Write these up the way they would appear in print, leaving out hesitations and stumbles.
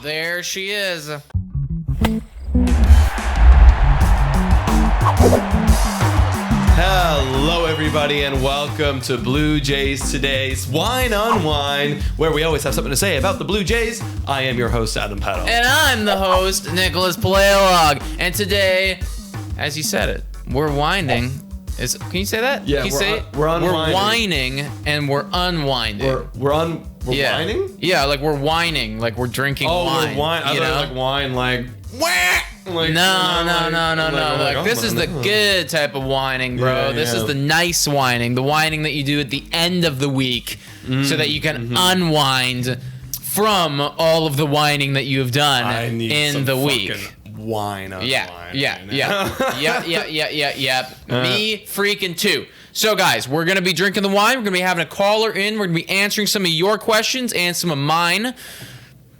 There she is. Hello, everybody, and welcome to Blue Jays Today's Wine Unwind, where we always have something to say about the Blue Jays. I am your host, Adam Patron. And I'm the host, Nicholas Paleolog. And today, as you said it, we're winding. Can you say that? Yeah, Can you say it? We're unwinding. We're whining and we're unwinding. We're whining? Yeah, like we're whining, like we're drinking wine. We're wine. I thought like wine, like wah! Like, no. Like, This is the good type of whining, bro. Yeah, this is the nice whining, the whining that you do at the end of the week, so that you can unwind from all of the whining that you have done in the week. Wine. Yeah. Me freaking too. So guys, we're gonna be drinking the wine. We're gonna be having a caller in. We're gonna be answering some of your questions and some of mine.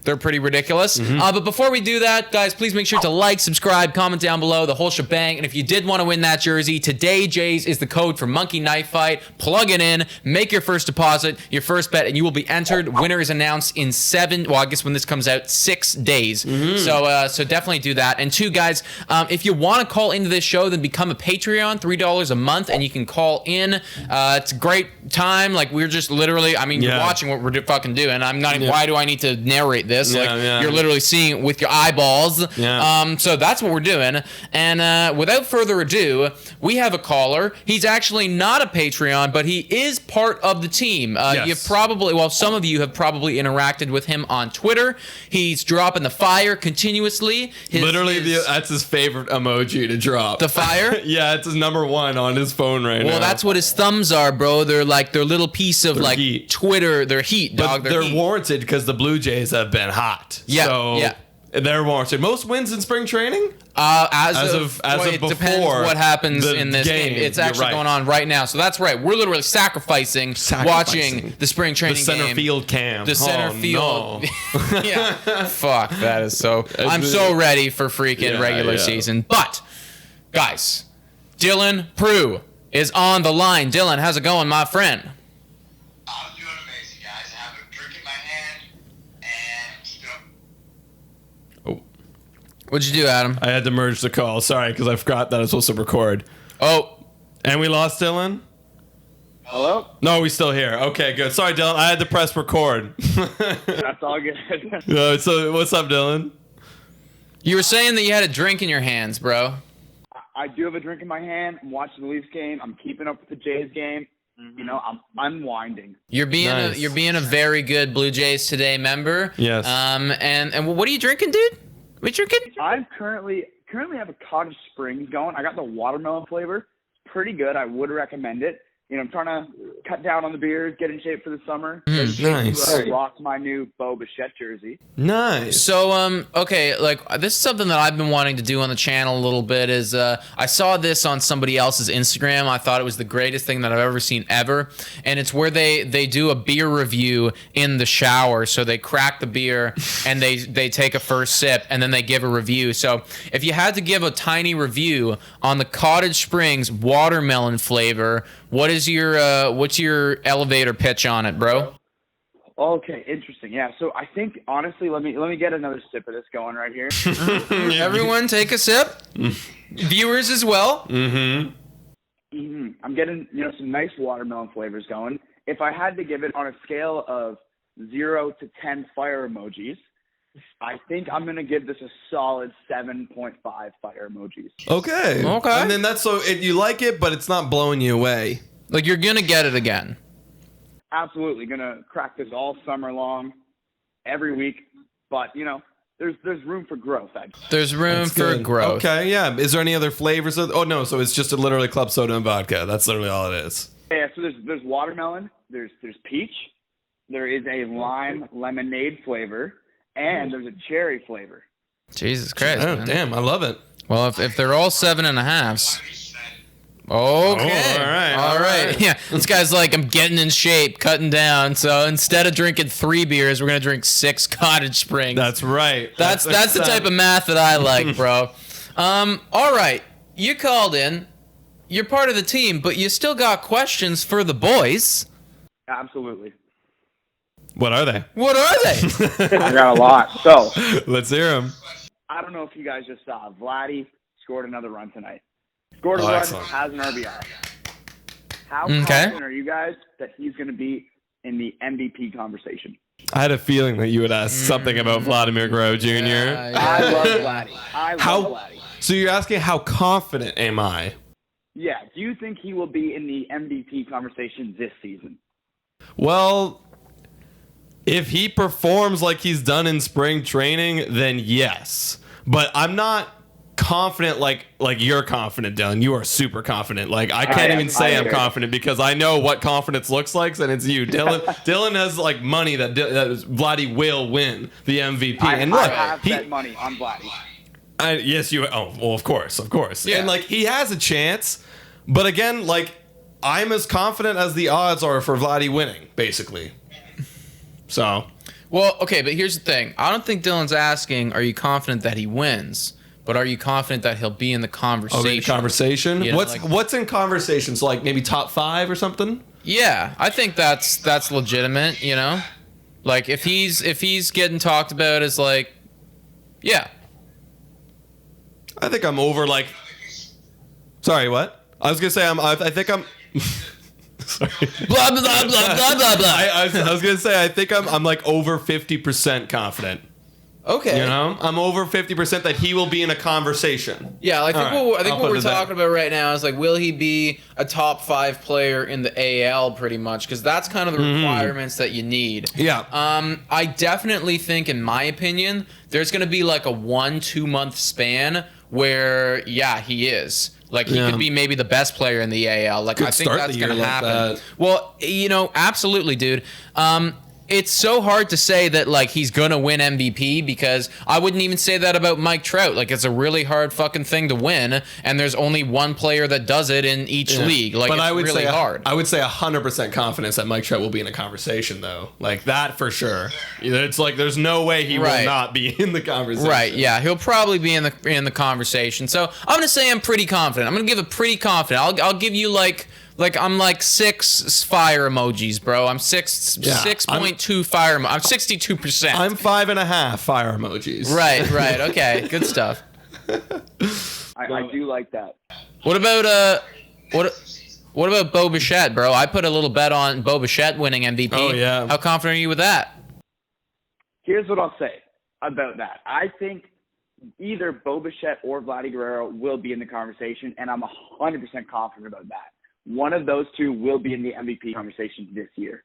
They're pretty ridiculous. But before we do that, guys, please make sure to like, subscribe, comment down below, the whole shebang. And if you did want to win that jersey, today, Jays, is the code for Monkey Knife Fight. Plug it in, make your first deposit, your first bet, and you will be entered. Winner is announced in I guess when this comes out, 6 days. So definitely do that. And two, guys, if you want to call into this show, then become a Patreon, $3 a month, and you can call in. It's a great time. Like, we're just literally, you're watching what we're fucking doing. I'm not even, why do I need to narrate this? You're literally seeing it with your eyeballs. So that's what we're doing. And without further ado, we have a caller. He's actually not a Patreon, but he is part of the team. You've some of you have probably interacted with him on Twitter. He's dropping the fire continuously. That's his favorite emoji to drop. The fire? Yeah, it's his number one on his phone right now. Well, that's what his thumbs are, bro. They're like their little piece of heat. Twitter. They're heat, dog. But they're warranted because the Blue Jays have been hot. They're warranted. Most wins in spring training? As of it before, depends what happens in this game. It's actually going on right now. So that's right. We're literally sacrificing watching the spring training game. The center field cam. The center field. No. Yeah. Fuck, that is so... I'm so ready for freaking regular season. But, guys, Dylan Prue is on the line. Dylan, how's it going, my friend? I'm doing amazing, guys. I have a drink in my hand, and keep it up. What'd you do, Adam? I had to merge the call. Sorry, because I forgot that I was supposed to record. Oh. And we lost Dylan? Hello? No, we're still here. Okay, good. Sorry, Dylan. I had to press record. That's all good. So, what's up, Dylan? You were saying that you had a drink in your hands, bro. I do have a drink in my hand. I'm watching the Leafs game. I'm keeping up with the Jays game. You know, I'm unwinding. You're being a very good Blue Jays Today member. Yes. And what are you drinking, dude? What you drinking? I currently have a Cottage Springs going. I got the watermelon flavor. Pretty good. I would recommend it. You know, I'm trying to cut down on the beers, get in shape for the summer. Nice. Rock my new Bichette jersey. Nice. So, okay, like, this is something that I've been wanting to do on the channel a little bit is, I saw this on somebody else's Instagram. I thought it was the greatest thing that I've ever seen ever. And it's where they do a beer review in the shower. So they crack the beer and they take a first sip and then they give a review. So if you had to give a tiny review on the Cottage Springs watermelon flavor, what's your elevator pitch on it, bro? Okay, interesting. Yeah, so I think honestly, let me get another sip of this going right here. Everyone, take a sip. Viewers as well. I'm getting some nice watermelon flavors going. If I had to give it on a scale of 0 to 10 fire emojis, I think I'm gonna give this a solid 7.5 fire emojis. Okay. And then you like it, but it's not blowing you away. Like, you're gonna get it again. Absolutely, gonna crack this all summer long, every week. But there's room for growth. There's room for growth. Okay, yeah. Is there any other flavors? Oh no, so it's just literally club soda and vodka. That's literally all it is. Yeah. So there's watermelon. There's peach. There is a lime lemonade flavor. And there's a cherry flavor. Jesus Christ. Oh, man. Damn, I love it. Well, if they're all 7.5s. Okay. All right. Yeah. This guy's like, I'm getting in shape, cutting down. So instead of drinking 3 beers, we're going to drink 6 Cottage Springs. That's right. That's the type of math that I like, bro. All right. You called in. You're part of the team, but you still got questions for the boys. Absolutely. What are they? What are they? I got a lot. So Let's hear them. I don't know if you guys just saw, Vladdy scored another run tonight. Scored a Oh, run, excellent. has an RBI. How Okay. confident are you guys that he's going to be in the MVP conversation? I had a feeling that you would ask something about Vladimir Guererro Jr. I love Vladdy. I love How? Vladdy. So you're asking how confident am I? Yeah. Do you think he will be in the MVP conversation this season? Well, if he performs like he's done in spring training, then yes. But I'm not confident like you're confident, Dylan. You are super confident. Like I can't even say I'm confident because I know what confidence looks like, and it's you, Dylan. Dylan has like money that Vladdy will win the MVP. I And look, have bet money on Vladdy. yes, you. Oh, well, of course. Yeah. And like he has a chance, but again, like I'm as confident as the odds are for Vladdy winning, basically. So. Well, okay, but here's the thing. I don't think Dylan's asking, are you confident that he wins? But are you confident that he'll be in the conversation? Okay, conversation. You know, what's in conversation? So like maybe top 5 or something? Yeah, I think that's legitimate, you know? Like if he's getting talked about as like, yeah. I think I'm over like. Sorry, what? I was gonna say I think I'm. Sorry. Blah blah blah blah blah blah. I was gonna say I think I'm like over 50% confident. Okay. You know, I'm over 50% that he will be in a conversation. Yeah, I think All right, I think I'll what put we're it there. talking about right now is like, will he be a top 5 player in the AL? Pretty much, because that's kind of the requirements that you need. Yeah. I definitely think, in my opinion, there's going to be like a 1-2 month span where, yeah, he is. Like he could be maybe the best player in the AL. Like Could I think start that's the year going to like happen. that. Well, you know, absolutely, dude. It's so hard to say that like he's gonna win MVP because I wouldn't even say that about Mike Trout. Like it's a really hard fucking thing to win, and there's only one player that does it in each league. Like but it's I would really say hard. I would say 100% confidence that Mike Trout will be in a conversation though. Like that for sure. It's like there's no way he will Right. not be in the conversation. Right, yeah, he'll probably be in the conversation. So I'm gonna say I'm pretty confident. I'm gonna give a pretty confident. I'll give you like I'm like 6 fire emojis, bro. I'm 6.2 fire. I'm 62%. I'm 5.5 fire emojis. Right. Okay, good stuff. I do like that. What about what about Bo Bichette, bro? I put a little bet on Bo Bichette winning MVP. Oh, yeah. How confident are you with that? Here's what I'll say about that. I think either Bo Bichette or Vladimir Guerrero will be in the conversation, and I'm 100% confident about that. One of those two will be in the MVP conversation this year.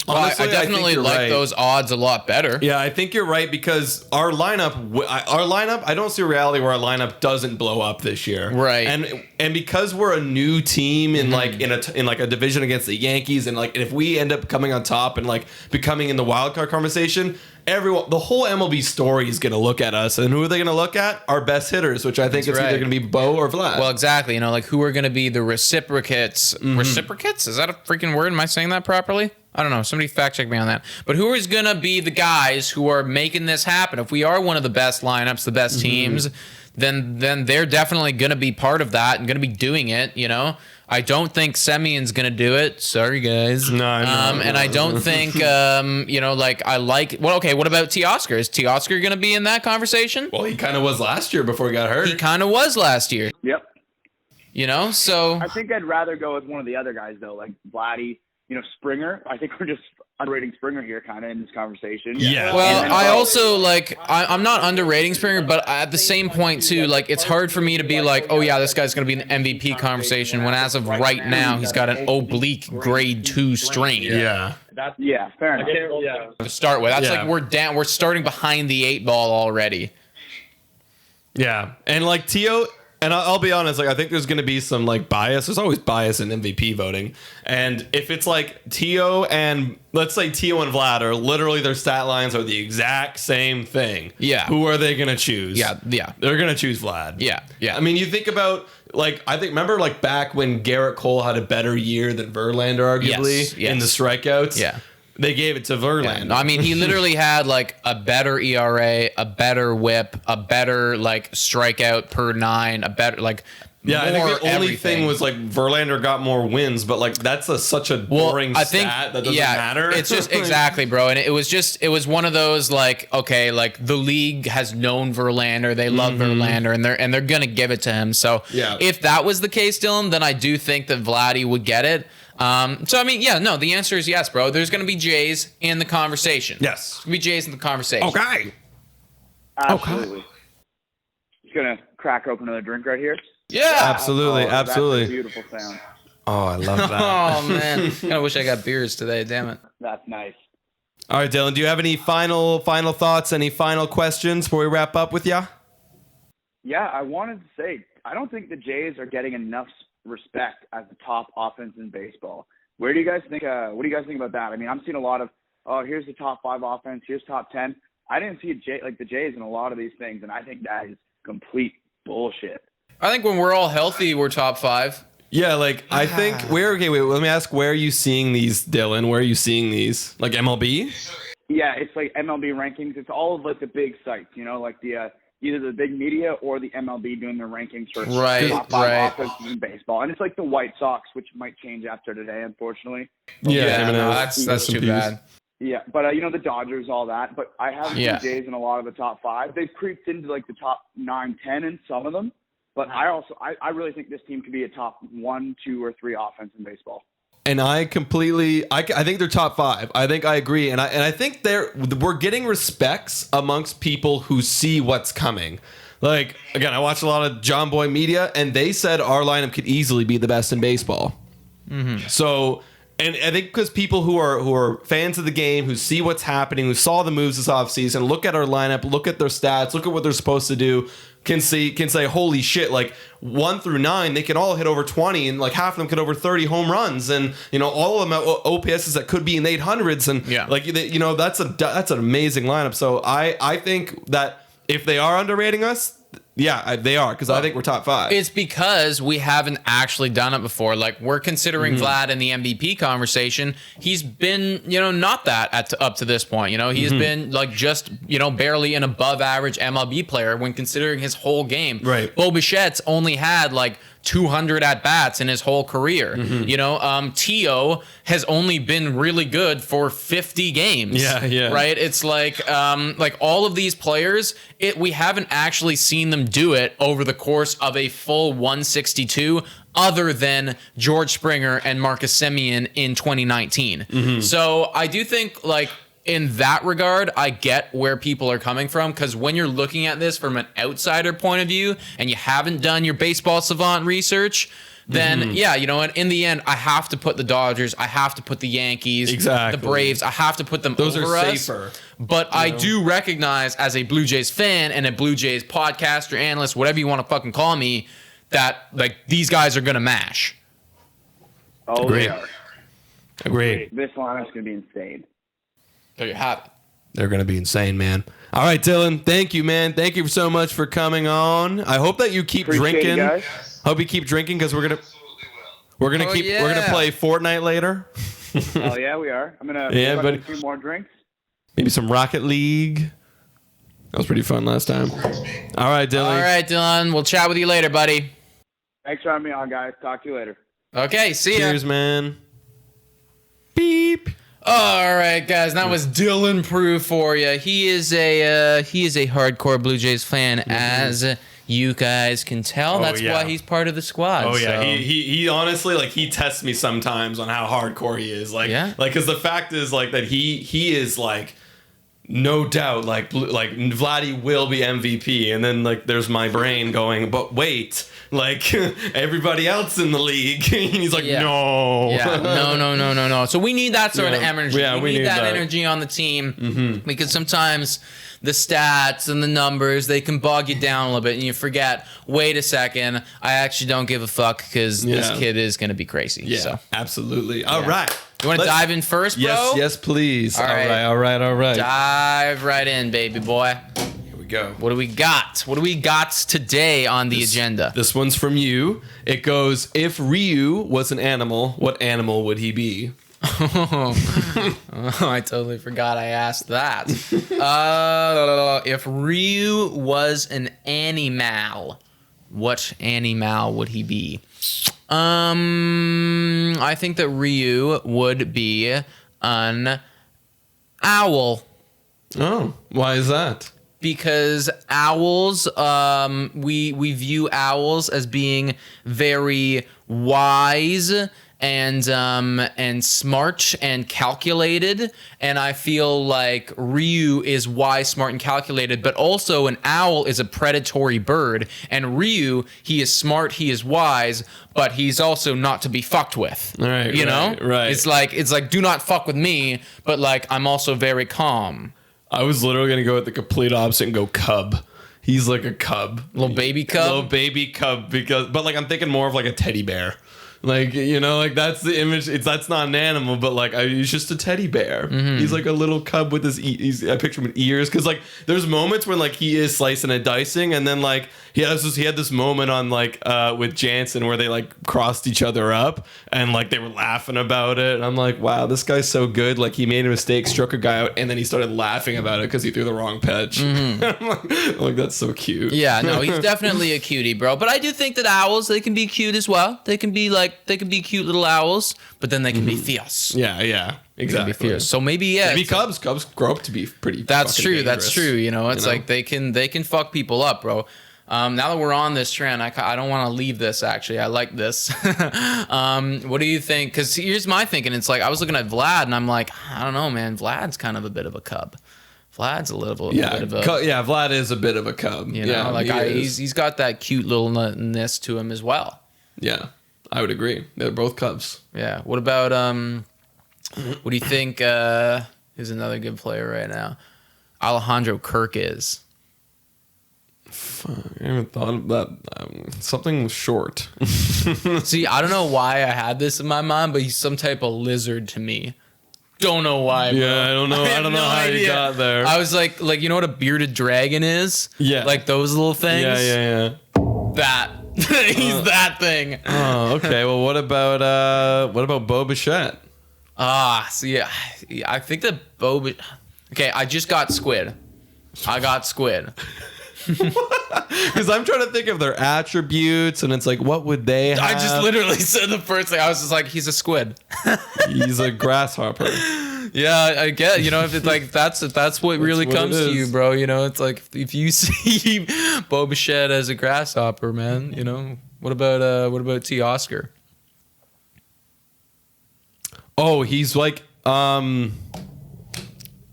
Honestly, I definitely think you're like right. those odds a lot better. Yeah, I think you're right because our lineup, I don't see a reality where our lineup doesn't blow up this year. Right. And because we're a new team in like in a division against the Yankees, and like if we end up coming on top and like becoming in the wild card conversation, the whole MLB story is going to look at us, and who are they going to look at? Our best hitters, which I think it's either going to be Bo or Vlad. Well, exactly. You know, like who are going to be the reciprocates? Reciprocates? Is that a freaking word? Am I saying that properly? I don't know. Somebody fact check me on that. But who is going to be the guys who are making this happen? If we are one of the best lineups, the best teams, then they're definitely going to be part of that and going to be doing it, you know? I don't think Semion's going to do it. Sorry, guys. No. And I don't think, you know, like I like... Well, okay, what about Teoscar? Is Teoscar going to be in that conversation? Well, he kind of was last year before he got hurt. He kind of was last year, Yep. you know? So... I think I'd rather go with one of the other guys, though, like Vladdy, you know, Springer. I think we're just underrating Springer here kind of in this conversation. Yeah. Well, And then I Bo. also like I'm not underrating Springer, but at the same point too, like it's hard for me to be like, oh yeah, this guy's gonna be in the MVP conversation when as of right now he's got an oblique grade 2 strain Yeah. Yeah, fair enough. to start with. That's Yeah. like we're starting behind the 8 ball already. Yeah. And like Tio, and I'll be honest, like I think there's going to be some like bias. There's always bias in MVP voting. And if it's like Tio and let's say Tio and Vlad are literally their stat lines are the exact same thing. Yeah. Who are they going to choose? Yeah. They're going to choose Vlad. Yeah. I mean, you think about like I think remember like back when Garrett Cole had a better year than Verlander arguably Yes. in the strikeouts. Yeah. They gave it to Verlander. No, I mean, he literally had like a better ERA, a better WHIP, a better like strikeout per 9, a better like Yeah, I think the only everything. thing was like Verlander got more wins, but like that's such a boring stat that doesn't matter. It's just exactly, bro. And it was one of those like, okay, like the league has known Verlander, they love Verlander, and they're gonna give it to him. So if that was the case, Dylan, then I do think that Vladdy would get it. So I mean, the answer is yes, bro. There's gonna be Jays in the conversation. Yes, there's gonna be Jays in the conversation. Okay. Absolutely. Okay. Just gonna crack open another drink right here. Yeah, absolutely. That's a beautiful sound. Oh, I love that. Oh man, I kind of wish I got beers today. Damn it. That's nice. All right, Dylan. Do you have any final thoughts? Any final questions before we wrap up with ya? Yeah, I wanted to say I don't think the Jays are getting enough respect as the top offense in baseball. Where do you guys think? What do you guys think about that? I mean, I'm seeing a lot of here's the top 5 offense, here's top 10. I didn't see the Jays in a lot of these things, and I think that is complete bullshit. I think when we're all healthy, we're top 5. Yeah, like I think wait, let me ask, where are you seeing these, Dylan? Where are you seeing these? Like MLB? Yeah, it's like MLB rankings. It's all of like the big sites, like the either the big media or the MLB doing their rankings for top 5 offenses in baseball. And it's like the White Sox, which might change after today, unfortunately. That's too bad. Yeah, but the Dodgers, all that. But I haven't seen Jays in a lot of the top 5. They've creeped into like the top 9, 10 in some of them. But I really think this team could be a top 1, 2, or 3 offense in baseball. And I think they're top 5. I think I agree, and I think we're getting respects amongst people who see what's coming. Like again, I watched a lot of John Boy media, and they said our lineup could easily be the best in baseball. Mm-hmm. So. And I think because people who are fans of the game, who see what's happening, who saw the moves this offseason, look at our lineup, look at their stats, look at what they're supposed to do, can say, holy shit, like 1 through 9, they can all hit over 20, and like half of them could over 30 home runs, and all of them at OPSs that could be in the 800s, and that's an amazing lineup. So I think that if they are underrating us, they are, because I think we're top 5. It's because we haven't actually done it before. Like, we're considering Vlad in the MVP conversation. He's been, not that up to this point. He's been like just, barely an above average MLB player when considering his whole game. Right. Bo Bichette's only had like 200 at bats in his whole career. Tio has only been really good for 50 games. Yeah. Right. It's like all of these players, we haven't actually seen them do it over the course of a full 162, other than George Springer and Marcus Semien in 2019. So I do think like, in that regard, I get where people are coming from, because when you're looking at this from an outsider point of view and you haven't done your baseball savant research, then in the end, I have to put the Dodgers, I have to put the Yankees, the Braves, I have to put them Those over are us. safer. But I do recognize, as a Blue Jays fan and a Blue Jays podcaster, analyst, whatever you want to fucking call me, that like these guys are gonna mash. Oh, Agreed. they are. Agreed. This lineup's gonna be insane. There you have it. They're going to be insane, man. All right, Dylan. Thank you, man. Thank you so much for coming on. I hope that you keep drinking. Guys. Hope you keep drinking, because we're gonna play Fortnite later. Oh yeah, we are. I'm gonna a few more drinks. Maybe some Rocket League. That was pretty fun last time. All right, Dylan. All right, Dylan. We'll chat with you later, buddy. Thanks for having me on, guys. Talk to you later. Okay, see ya. Cheers, man. Beep. All right, guys, that was Dylan Prue for you. He is a hardcore Blue Jays fan, as you guys can tell. That's why he's part of the squad. Oh yeah, so. he honestly, like, he tests me sometimes on how hardcore he is. Like, because the fact is like that he is like, no doubt, like Vladdy will be MVP, and then like there's my brain going, but wait, like everybody else in the league, and he's like, no, no. So we need that sort of energy. Yeah, we need that energy on the team, because sometimes the stats and the numbers, they can bog you down a little bit, and you forget, wait a second, I actually don't give a fuck, because this kid is going to be crazy. Yeah, so. Absolutely. All right. You want to dive in first, bro? Yes, please. All right. Dive Dive right in, baby boy. Here we go. What do we got? What do we got today on the agenda? This one's from you. It goes, if Ryu was an animal, what animal would he be? I totally forgot I asked that. If Ryu was an animal, What animal would he be? I think that Ryu would be an owl. Oh, why is that? Because owls, we view owls as being very wise and smart and calculated, and I feel like Ryu is wise, smart, and calculated, but also an owl is a predatory bird, and Ryu, he is smart, he is wise, but he's also not to be fucked with. Right, you know? right. It's like do not fuck with me, but like I'm also very calm. I was literally gonna go with the complete opposite and go cub. He's like a cub, Little baby cub. little baby cub. But like I'm thinking more of like a teddy bear. Like, you know, like that's the image. That's not an animal, but like he's just a teddy bear. Mm-hmm. He's like a little cub with his. I picture him with ears, because like there's moments when like he is slicing and dicing, and then like he had this moment on like with Jansen where they like crossed each other up, and like they were laughing about it. And I'm like, wow, this guy's so good. Like he made a mistake, struck a guy out, and then he started laughing about it because he threw the wrong pitch. Mm-hmm. I'm like, that's so cute. Yeah, no, he's definitely a cutie, bro. But I do think that owls, they can be cute as well. They can be cute little owls, but then they can be fierce. Yeah, They can exactly. be fierce. So maybe Maybe it's Cubs grow up to be pretty. That's fucking true. dangerous, That's true. You know, it's like they can fuck people up, bro. Now that we're on this trend, I don't want to leave this. Actually, I like this. What do you think? Because here's my thinking. It's like I was looking at Vlad, and I'm like, I don't know, man. Vlad's kind of a bit of a cub. Vlad's a little bit of a Vlad is a bit of a cub. you know, like he's got that cute littleness to him as well. Yeah, I would agree. They're both cubs. Yeah. What about what do you think? Who's another good player right now? Alejandro Kirk is. Fuck, I haven't thought of that. Something short. See, I don't know why I had this in my mind, but he's some type of lizard to me. Don't know why. Bro. Yeah, I don't know. I don't know how you got there. I was like you know what a bearded dragon is? Yeah. Like those little things. Yeah. That he's that thing. Oh, okay. Well, what about Bo Bichette? See, I think that Okay, I just got squid. I got squid. Because I'm trying to think of their attributes, and it's like, what would they have? I just literally said the first thing. I was just like, he's a squid. He's a grasshopper. Yeah, I get. You know, if it's like that's what really what comes it to is. you, bro. You know, it's like if you see Bo Bichette as a grasshopper, man. You know, what about T. Oscar? Oh, he's like, oh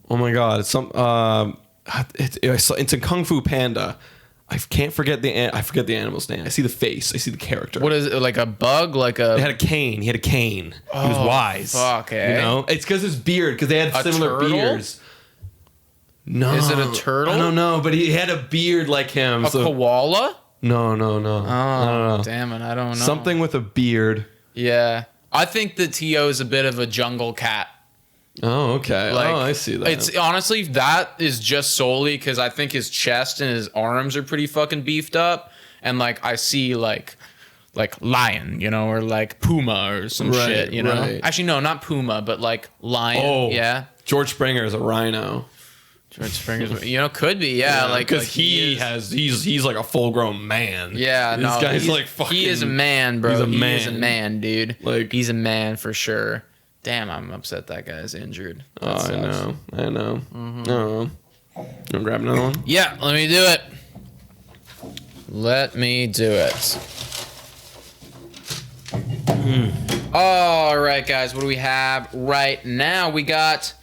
my god, it's it's a Kung Fu Panda. I forget the animal's name. I see the face. I see the character. What is it? Like a bug? Like a? He had a cane. He was wise. Fuck, eh? You know, it's because his beard. Because they had A similar turtle? beards. No, Is it a turtle? I don't know, but he had a beard like him. A koala? No. Oh, damn it! I don't know. Something with a beard. Yeah, I think that T.O. is a bit of a jungle cat. Oh, okay. Like, I see that. It's honestly, that is just solely because I think his chest and his arms are pretty fucking beefed up, and like I see like lion, you know, or like puma or some shit, you know. Right. Actually, no, not puma, but like lion. Oh, yeah. George Springer is a rhino. George Springer's, you know, could be, yeah, like because like he's like a full grown man. Yeah, this no, guy's he's, like fucking. he is a man, bro. He's a He man. is a man, dude. Like he's a man for sure. Damn, I'm upset that guy's injured. That sucks. I know. Mm-hmm. You wanna grab another one? Yeah, let me do it. All right, guys, what do we have right now? We got.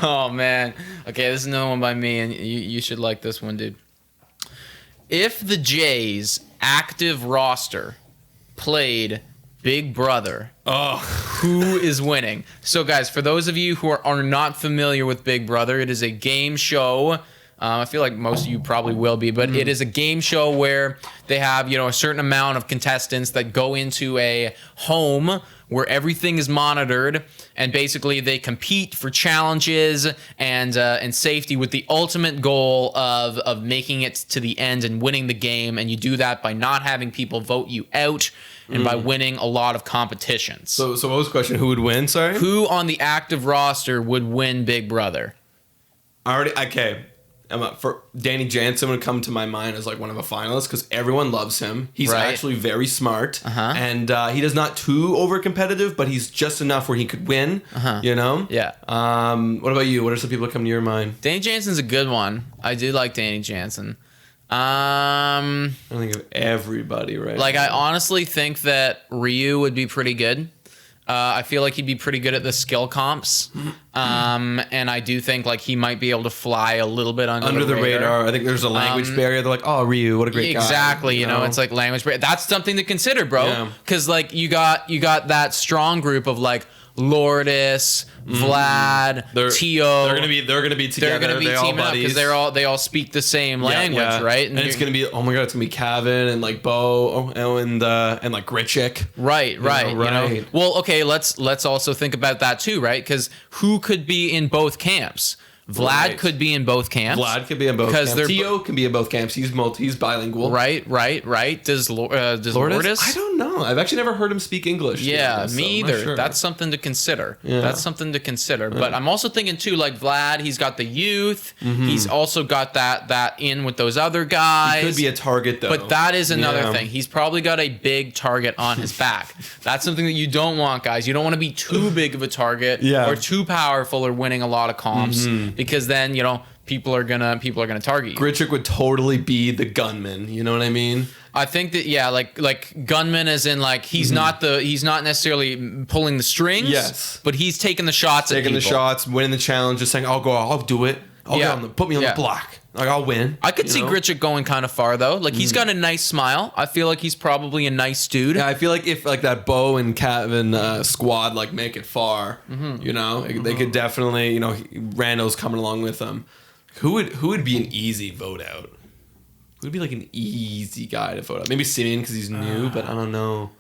Oh man. Okay, this is another one by me, and you should like this one, dude. If the Jays' active roster played Big Brother, who is winning? So, guys, for those of you who are not familiar with Big Brother, it is a game show. I feel like most of you probably will be, but it is a game show where they have, you know, a certain amount of contestants that go into a home where everything is monitored, and basically they compete for challenges and safety with the ultimate goal of making it to the end and winning the game. And you do that by not having people vote you out and by winning a lot of competitions. So what was the question? Who would win? Sorry. Who on the active roster would win Big Brother? Okay. for Danny Jansen would come to my mind as like one of a finalist because everyone loves him. He's actually very smart, and he is not too over competitive, but he's just enough where he could win. You know? Yeah. What about you? What are some people that come to your mind? Danny Jansen's a good one. I do like Danny Jansen. I think of everybody right. Like now. I honestly think that Ryu would be pretty good. I feel like he'd be pretty good at the skill comps. And I do think like he might be able to fly a little bit under the radar. I think there's a language barrier. They're like, oh, Ryu, what a great guy. Exactly. You know, it's like language barrier. That's something to consider, bro. Because like you got that strong group of like Lourdes, Vlad, Tio. They're gonna be together. They're gonna be teaming up because they all speak the same language, right? And it's gonna be, oh my god, it's gonna be Kevin and like Bo and like Gritchick. Right. You know? Well, okay, let's also think about that too, right? Because who could be in both camps? Vlad could be in both camps. Vlad could be in both camps. Tio can be in both camps. He's bilingual. Right. Does Lourdes? I don't know. I've actually never heard him speak English. Yeah, me either. Sure. That's something to consider. But I'm also thinking too, like Vlad, he's got the youth. He's also got that in with those other guys. He could be a target though. But that is another thing. He's probably got a big target on his back. That's something that you don't want, guys. You don't want to be too big of a target or too powerful or winning a lot of comps. Because then, you know, people are gonna target you. Gritchick would totally be the gunman. You know what I mean? I think that like gunman as in like he's not necessarily pulling the strings. But he's taking the shots. Taking the shots, winning the challenge, just saying, I'll do it. Put me on the block. Like I'll win. I could see Gritchick going kind of far though. Like he's got a nice smile. I feel like he's probably a nice dude. Yeah, I feel like if like that Bo and Kevin squad like make it far, you know, they could definitely, you know, Rando's coming along with them. Who would be an easy vote out? Who would be like an easy guy to vote out? Maybe Simeon because he's new, but I don't know.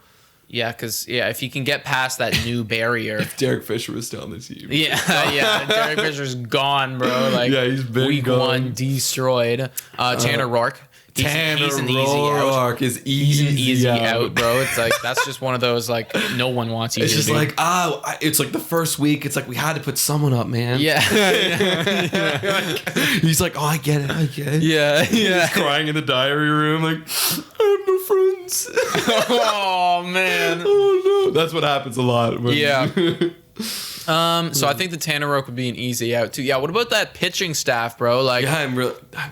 Yeah, because if you can get past that new barrier. If Derek Fisher was still on the team. Yeah. Derek Fisher's gone, bro. Like, he's been week gone. 1 destroyed. Tanner Rourke. He's an easy out. He's an easy out, bro. It's like that's just one of those like no one wants you. It's just like it's like the first week. It's like we had to put someone up, man. Yeah. He's like, I get it. Yeah. He's crying in the diary room, like I have no friends. Oh man. Oh no, that's what happens a lot. Yeah. So I think the Tanner Rourke would be an easy out too. Yeah. What about that pitching staff, bro? Like, I'm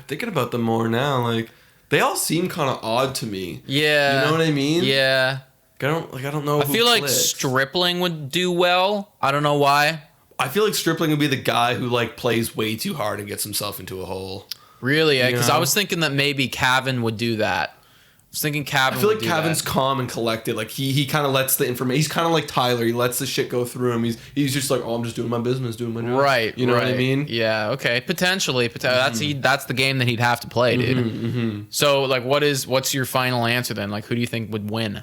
thinking about them more now. Like, they all seem kind of odd to me. Yeah. You know what I mean? Yeah. I don't know. I feel like Stripling would do well. I don't know why. I feel like Stripling would be the guy who like plays way too hard and gets himself into a hole. Really? Because I was thinking that maybe Cavan would do that. I was thinking Cavan. I feel like Cavan's calm and collected. Like he kind of lets the information. He's kind of like Tyler. He lets the shit go through him. He's just like, I'm just doing my business, doing my job. Right. You know what I mean? Yeah. Okay. Potentially. That's the game that he'd have to play, dude. So like, what's your final answer then? Like, who do you think would win?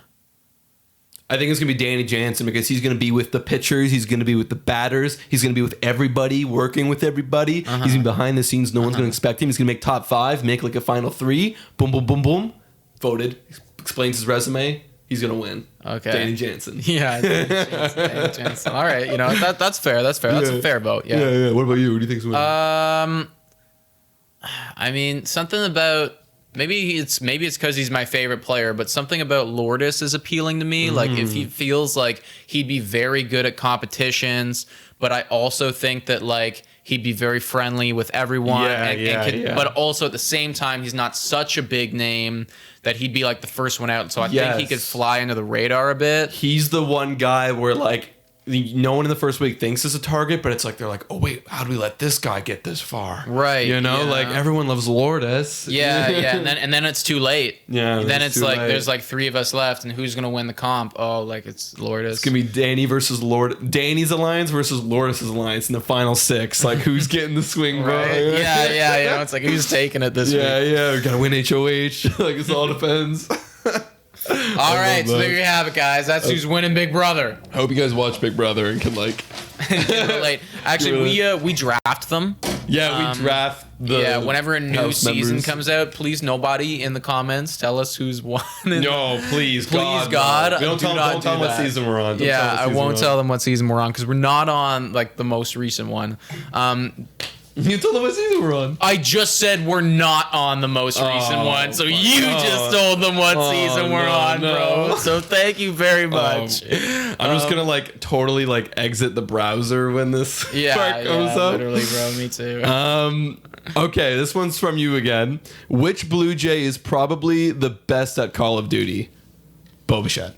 I think it's going to be Danny Jansen because he's going to be with the pitchers. He's going to be with the batters. He's going to be with everybody, working with everybody. He's going to be behind the scenes. No one's going to expect him. He's going to make top 5, make like a final 3. Boom, boom, boom, boom. Voted. Explains his resume. He's going to win. Okay. Danny Jansen. Yeah. Danny Jansen. All right. You know, that's fair. That's fair. That's a fair vote. Yeah. Yeah. What about you? What do you think's winning? I mean, something about maybe it's because he's my favorite player, but something about Lourdes is appealing to me. Like if he feels like he'd be very good at competitions, but I also think that like he'd be very friendly with everyone. But also at the same time, he's not such a big name that he'd be like the first one out. So I think he could fly under the radar a bit. He's the one guy where like no one in the first week thinks is a target, but it's like they're like, oh wait, how do we let this guy get this far? Right. You know, like everyone loves Lourdes. Yeah. And then it's too late. Yeah. Then it's like there's like 3 of us left, and who's gonna win the comp? Oh, like it's Lourdes. It's gonna be Danny versus Lourdes. Danny's alliance versus Lourdes' alliance in the final 6. Like who's getting the swing, bro? Right. Yeah. You know, it's like who's taking it this week? Yeah. We gotta win HOH. Like it all depends. All right, so there you have it, guys. That's who's winning Big Brother. I hope you guys watch Big Brother and can like relate. Actually, we draft them. Yeah, we draft the whenever a new season comes out, please nobody in the comments tell us who's won. No, please, God. No. Don't tell them what season we're on. I won't tell them what season we're on because we're not on like the most recent one. You told them what season we're on. I just said we're not on the most recent one, so you just told them what season we're on, bro. So thank you very much. I'm just gonna like totally like exit the browser when this part goes up. Literally, bro. Me too. Okay, this one's from you again. Which Blue Jay is probably the best at Call of Duty? Bichette.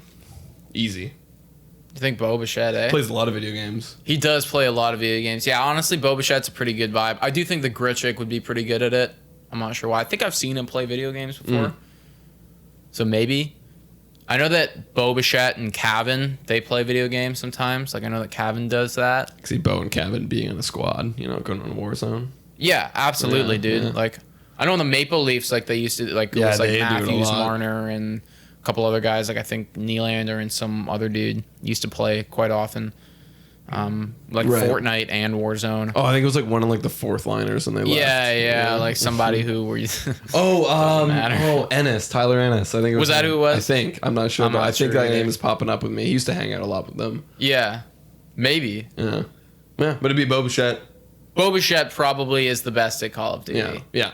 Easy. You think Bichette, eh? Plays a lot of video games. He does play a lot of video games. Yeah, honestly, Bichette's a pretty good vibe. I do think the Gritchick would be pretty good at it. I'm not sure why. I think I've seen him play video games before. So maybe. I know that Bichette and Cavan, they play video games sometimes. Like, I know that Cavan does that. I see Bo and Cavan being in a squad, you know, going on Warzone. Yeah, absolutely, dude. Yeah. Like, I know in the Maple Leafs, like, they used to, like, it Yeah, was, like, they do it a Matthews, lot. Marner, and a couple other guys. Like, I think Nylander and some other dude used to play quite often. Like, Right. Fortnite and Warzone. Oh, I think it was like one of like the fourth liners and they left. Yeah, like somebody who were. Oh, Ennis, Tyler Ennis. I think it Was that him. who it was? I think. I'm not sure, I'm but not I think sure that either. name is popping up with me. He used to hang out a lot with them. Yeah, maybe. Yeah. Yeah, but it'd be Bichette. Bichette probably is the best at Call of Duty. Yeah.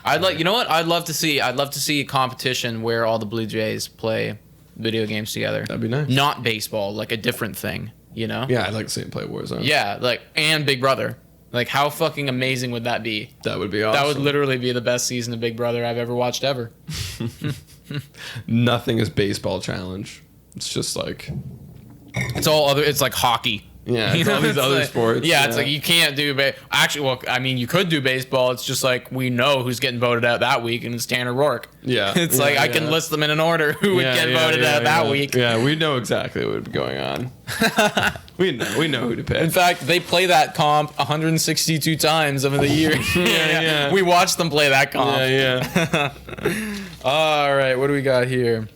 Yeah. You know what? I'd love to see a competition where all the Blue Jays play video games together. That'd be nice. Not baseball, like a different thing, you know? Yeah, I'd like to see him play Warzone. Yeah, like, and Big Brother. Like, how fucking amazing would that be? That would be awesome. That would literally be the best season of Big Brother I've ever watched ever. Nothing is baseball challenge. It's just like It's like hockey. yeah, it's You all know, these it's other like- sports. Yeah, it's like you can't do actually. Well, I mean, you could do baseball. It's just like we know who's getting voted out that week, and it's Tanner Rourke. Yeah, it's yeah, like I yeah. can list them in an order who would get voted out that week. Yeah, we know exactly what would be going on. we know who to pick. In fact, they play that comp 162 times over the year. yeah. We watched them play that comp. Yeah. All right, what do we got here?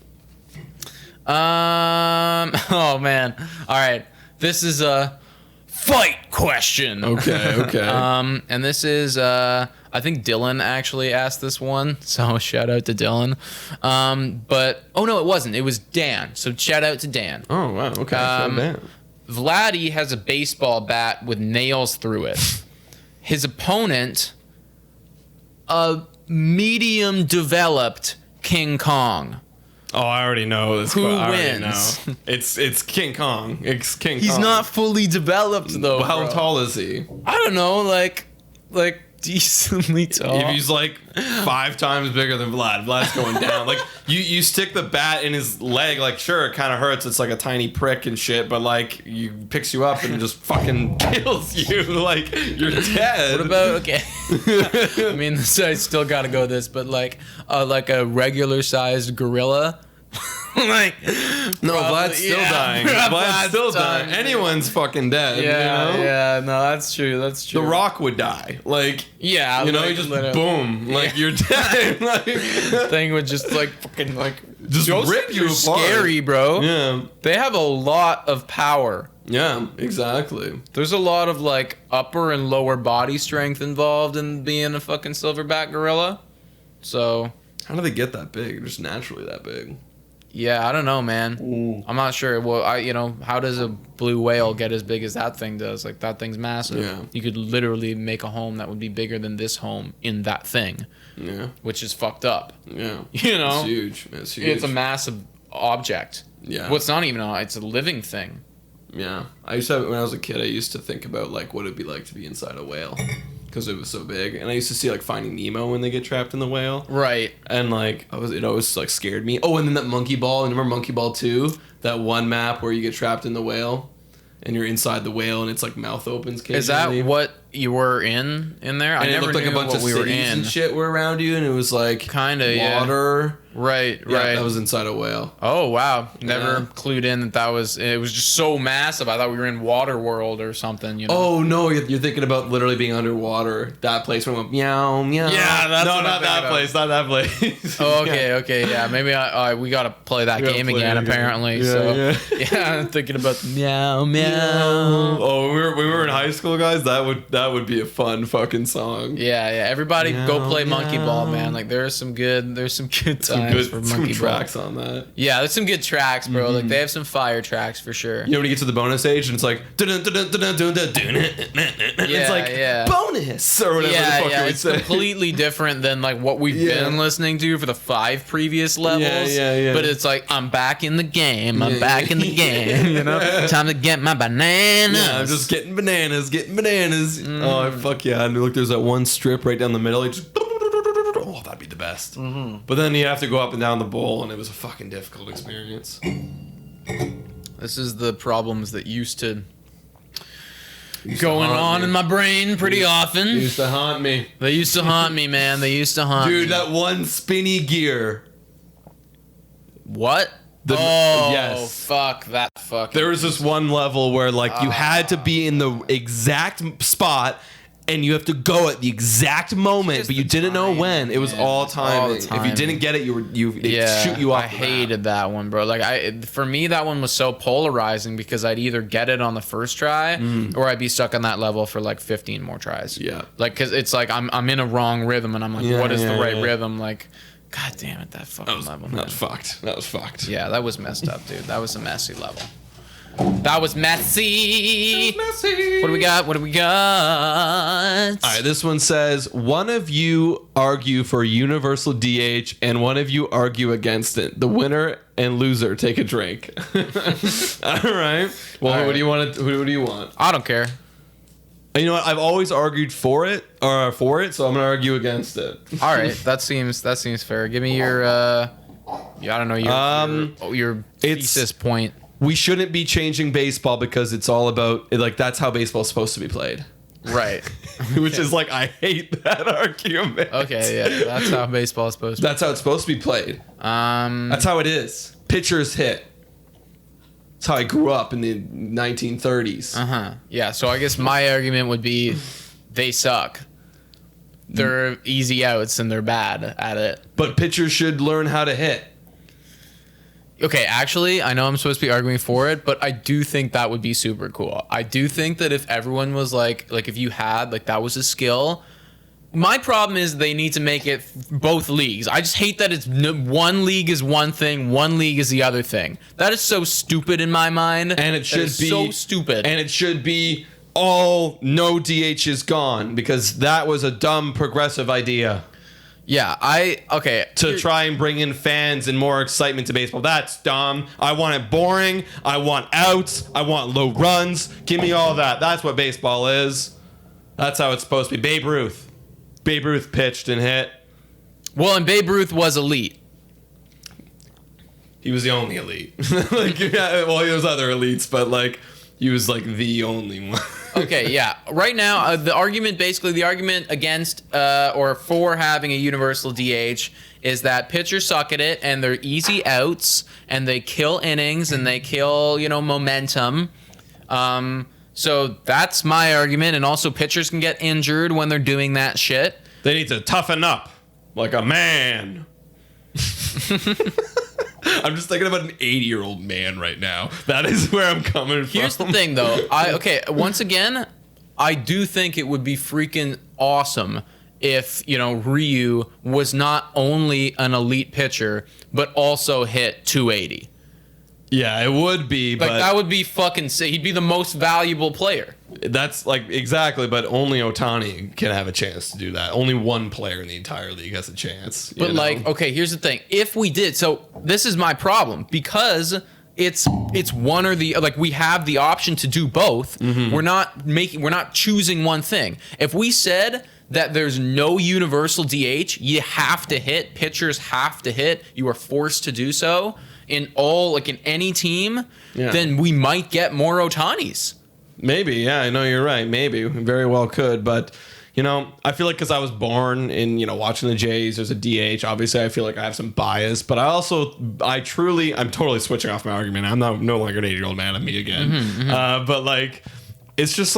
Oh man. All right, this is a fight question. Okay. And this is I think Dylan actually asked this one, so shout out to Dylan. But no, it wasn't. It was Dan. So shout out to Dan. Oh wow. Okay. So Vladdy has a baseball bat with nails through it. His opponent, a medium developed King Kong. Oh, I already know this. Who I already wins? know. It's King Kong. It's King Kong. He's not fully developed though. How bro. tall is he? I don't know, like decently tall. If he's like 5 times bigger than Vlad's going down. Like you stick the bat in his leg, like sure it kind of hurts. It's like a tiny prick and shit, but like you picks you up and it just fucking kills you. Like you're dead. What about I mean, I still got to go this, but like a regular sized gorilla. Like No, probably- Vlad's still dying. Vlad's still dying. Anyone's fucking dead. Yeah, you know? yeah, no, that's true. That's true. The Rock would die. Like Yeah, you know, like, you just literally. boom, like you're dead. Like, thing would just like fucking like just those rip things you are apart. scary, bro. Yeah, They have a lot of power. yeah, exactly. There's a lot of like upper and lower body strength involved in being a fucking silverback gorilla. So How do they get that big? They're just naturally that big. yeah, I don't know, man. I'm not sure. Well, how does a blue whale get as big as that thing does? Like that thing's massive. Yeah. You could literally make a home that would be bigger than this home in that thing, Yeah, which is fucked up. yeah. You know, It's huge. It's huge. it's a massive object. Yeah. Well, it's not even it's a living thing. Yeah, I used to when I was a kid. I used to think about like what it'd be like to be inside a whale because it was so big, and I used to see like Finding Nemo when they get trapped in the whale, Right. and like it always like scared me. Oh, and then that Monkey Ball. And remember Monkey Ball 2? That one map where you get trapped in the whale, and you're inside the whale, and it's like mouth opens. Is that what you were in there? And I it never looked like knew a bunch what of we were cities in. and shit were around you, and it was like Kinda, yeah. water. Right. Yeah, Right. that was inside a whale. Oh wow! Never Yeah. clued in that was. It was just so massive. I thought we were in Water World or something. You know. Oh no, you're thinking about literally being underwater. That place where it went meow meow. Yeah, that's no, what not I'm that thinking of. place, not that place. Oh, okay, yeah. Maybe we gotta play that We gotta game play again. it again. Apparently, Yeah, so yeah. I'm thinking about the meow meow. Oh, we were in high school, guys. That That would be a fun fucking song. Yeah. Everybody go play Monkey Ball, man. Like there's some good times for Monkey Ball. Tracks on that. Yeah, there's some good tracks, bro. Like they have some fire tracks for sure. You know when you get to the bonus stage and it's like it's like bonus or whatever the fuck you would it's say. completely different than like what we've been listening to for the 5 previous levels. Yeah. But it's like I'm back in the game. I'm back in the game. You know, time to get my bananas. Yeah, I'm just getting bananas. Oh, fuck yeah. And look, there's that one strip right down the middle. It just, oh, that'd be the best. But then you have to go up and down the bowl, and it was a fucking difficult experience. This is the problems that used to going on in my brain pretty often. They used to haunt me. They used to haunt me, man. They used to haunt me. Dude, that one spinny gear. What? Yes. Fuck that fucking. There was this one level where like you had to be in the exact spot and you have to go at the exact moment, but you didn't know when. It was all timing. If you didn't get it, it'd shoot you off. I hated that one, bro. Like for me, that one was so polarizing because I'd either get it on the first try or I'd be stuck on that level for like 15 more tries. Yeah. Like, cause it's like I'm in a wrong rhythm and I'm like, what is the right rhythm? Like, God damn it, that fucking level. That was fucked. That was fucked. Yeah, that was messed up, dude. That was a messy level. That was messy. What do we got? All right, this one says, one of you argue for universal DH and one of you argue against it. The winner and loser take a drink. All right. Well, what do you want? Who do you want? I don't care. You know what? I've always argued for it, so I'm gonna argue against it. All right, that seems fair. Give me your I don't know your thesis point. We shouldn't be changing baseball because it's all about like that's how baseball's supposed to be played. Right. Which is like I hate that argument. Okay, yeah, that's how baseball is supposed to be. That's how it's supposed to be played. That's how it is. Pitchers hit. That's how I grew up in the 1930s. Yeah, so I guess my argument would be they suck. They're easy outs and they're bad at it. But pitchers should learn how to hit. Okay, actually, I know I'm supposed to be arguing for it, but I do think that would be super cool. I do think that if everyone was like if you had, like, that was a skill. My problem is they need to make it both leagues. I just hate that it's one league is one thing, one league is the other thing. That is so stupid in my mind. And it should be so stupid. And it should be all no DH is gone because that was a dumb progressive idea. Yeah, to try and bring in fans and more excitement to baseball. That's dumb. I want it boring. I want outs. I want low runs. Give me all that. That's what baseball is. That's how it's supposed to be. Babe Ruth pitched and hit. Well, and Babe Ruth was elite. He was the only elite. Well, he was other elites, but like he was like the only one. Okay, yeah. Right now, the argument against or for having a universal DH is that pitchers suck at it and they're easy outs and they kill innings and they kill, momentum. So that's my argument. And also pitchers can get injured when they're doing that shit. They need to toughen up like a man. I'm just thinking about an 80-year-old man right now. That is where I'm coming from. Here's the thing, though. Once again, I do think it would be freaking awesome if, Ryu was not only an elite pitcher, but also hit 280. Yeah, it would be, but that would be fucking sick. He'd be the most valuable player. That's exactly, but only Ohtani can have a chance to do that. Only one player in the entire league has a chance. But okay, here's the thing. If we did, so this is my problem because it's one or the we have the option to do both. Mm-hmm. We're not choosing one thing. If we said that there's no universal DH, you have to hit, pitchers have to hit, you are forced to do so in any team, then we might get more Ohtanis. Maybe, yeah, I know you're right. Maybe, very well could, but I feel like because I was born in watching the Jays, there's a DH. Obviously, I feel like I have some bias, but I'm totally switching off my argument. I'm no longer an 80-year-old man. I'm me again. But it's just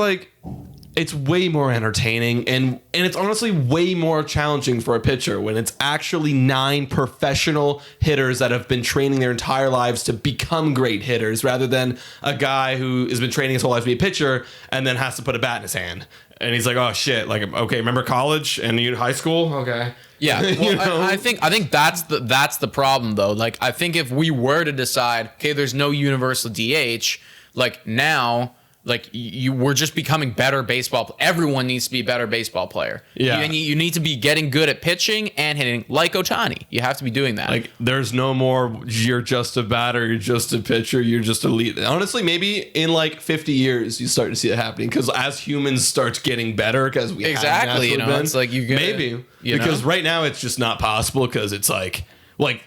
it's way more entertaining and it's honestly way more challenging for a pitcher when it's actually 9 professional hitters that have been training their entire lives to become great hitters rather than a guy who has been training his whole life to be a pitcher and then has to put a bat in his hand. And he's like, oh shit, like, okay, remember college and high school? Okay. Yeah, well, You know? I think that's the problem though. Like, I think if we were to decide, okay, there's no universal DH, like now, like we're just becoming better baseball. Everyone needs to be a better baseball player. Yeah, you need to be getting good at pitching and hitting, like Ohtani. You have to be doing that. Like, there's no more, you're just a batter, you're just a pitcher, you're just elite. Honestly, maybe in like 50 years, you start to see it happening because as humans start getting better, because we exactly, have been, it's like you maybe because right now it's just not possible because it's like